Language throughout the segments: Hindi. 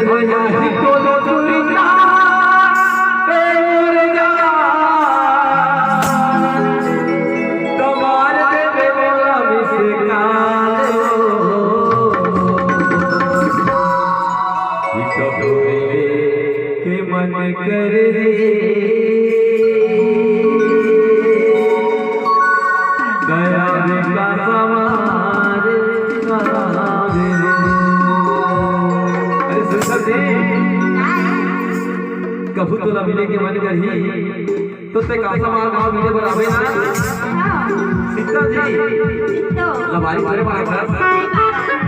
यही तो दुनिया पे उड़ जा तुम्हारे बेवला मिसकाल कबूरे के मन कर रे दया का सवार कभू तो मिले के मन करही तो ते कासा मार गांव मिले बराबर ना सीता जी लबारी मारे मारे था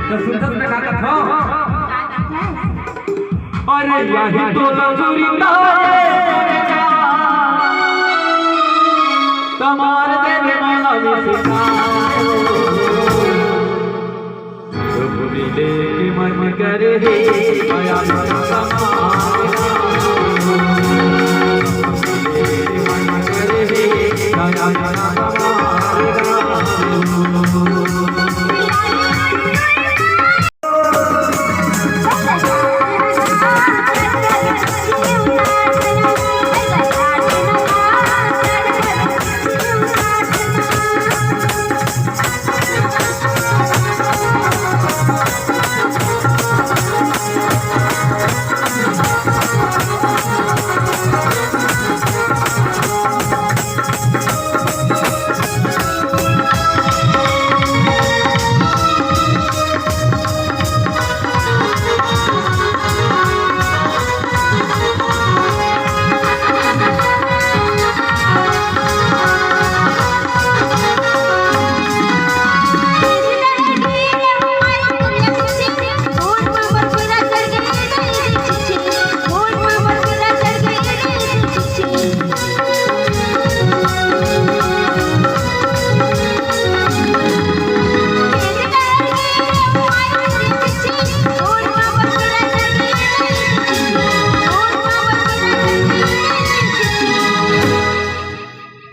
तो सुनत में का था अरे यही तो लजुरिता तमार देने वाला मिसका कभू मिले के मन करे माया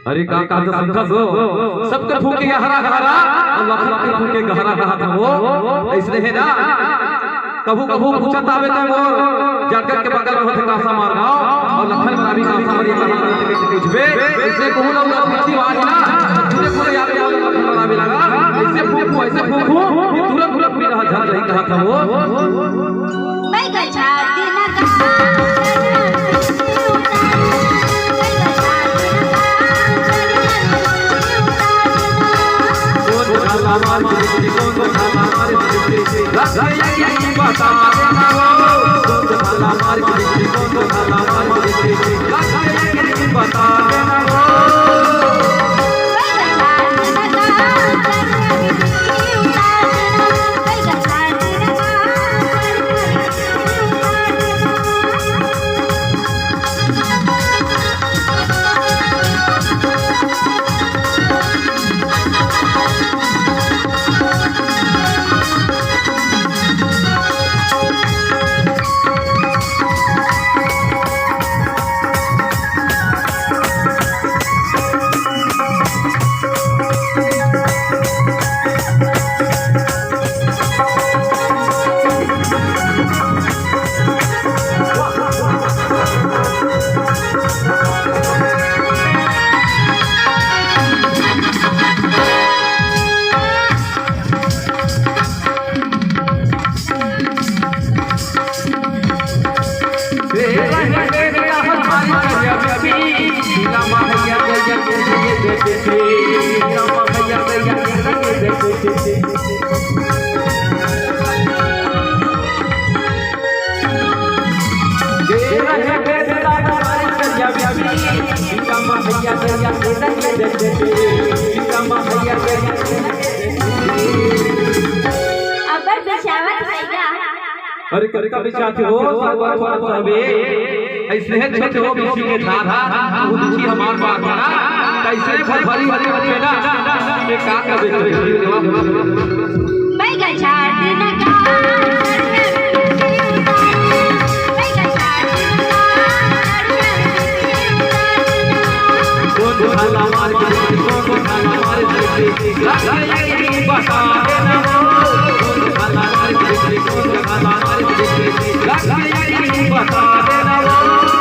अरे का समझा सो सबके फूके हरा हरा अल्लाह के फूके गहरा कहा था वो ऐसे है ना कभू कभू पूछत आवे ते मोर जाकर के बगल में होते कासा मारना और लखन बराबी कासा मारी कहां के पूछबे ऐसे कहू ना पीछे आवाज ना तुझे पूरे याद आओ लखन बराबी लगा ऐसे फूकू तुरंत पूरी रहा झल रही कहा था वो मैं गछा दिन का हमारी दृष्टि कौन हमारी दृष्टि रखैया बता देना वो हमारी दृष्टि कौन हमारी दृष्टि रखैया बता देना वो अरे करका बिचाते हो सरवर बात हवे ऐसे है छोटे हो किसी के धारा वो देखी हमार बात ना कैसे भरी भरी बच्चे ना ये का का मैं गछा दिन का कौन भला मार के कौन भला मार के बता देना वो जगाला अरे कौन जगाला अरे बता देना वो